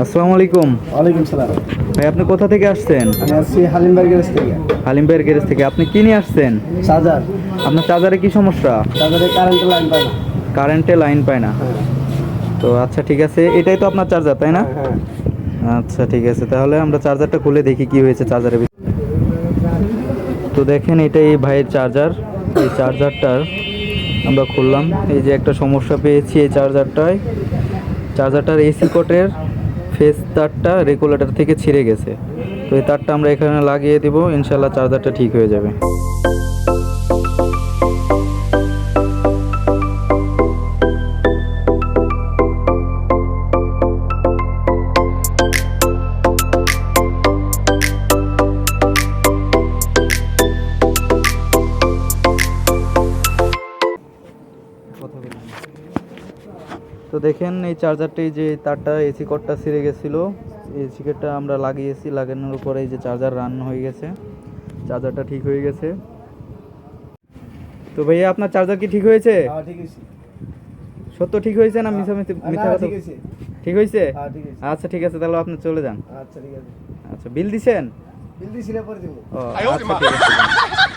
আসসালামু আলাইকুম। ওয়ালাইকুম সালাম। ভাই আপনি কোথা থেকে আসছেন? আমি আসছি হালিমবাগ গ্যারেজ থেকে। হালিমবাইয়ের গ্যারেজ থেকে। আপনি কি নিয়ে আসছেন? চার্জার। আপনার চার্জারে কি সমস্যা? চার্জারে কারেন্টের লাইন পায় না। কারেন্টে লাইন পায় না। হ্যাঁ তো আচ্ছা ঠিক আছে, এটাই তো আপনার চার্জার তাই না? হ্যাঁ। আচ্ছা ঠিক আছে, তাহলে আমরা চার্জারটা খুলে দেখি কি হয়েছে চার্জারের ভিতরে। তো দেখেন এটাই ভাইয়ের চার্জার। এই চার্জারটার আমরা খুললাম, এই যে একটা সমস্যা পেয়েছি এই চার্জারটার এসি কোটের ফেস তারটা রেগুলেটর থেকে ছিঁড়ে গেছে। তো এই তারটা আমরা এখানে লাগিয়ে দেবো, ইনশাল্লাহ চার্জারটা ঠিক হয়ে যাবে। তো দেখেন এই চার্জারটি যে তারটা এসি কোডটা ছিঁড়ে গেছিলো, এসি কোডটা আমরা লাগিয়েছি, লাগানোর পরে এই যে চার্জার রান হয়ে গেছে, চার্জারটা ঠিক হয়ে গেছে। তো ভাইয়া আপনার চার্জার কি ঠিক হয়েছে? হ্যাঁ ঠিক আছে। সত্য ঠিক হয়েছে না মিথ্যা মিথ্যা কথা? ঠিক আছে। ঠিক হয়েছে? হ্যাঁ ঠিক আছে। আচ্ছা ঠিক আছে, তাহলে আপনি চলে যান। আচ্ছা ঠিক আছে। আচ্ছা, বিল দিছেন? বিল দিছি না পরে দেবো। ও আচ্ছা ঠিক আছে।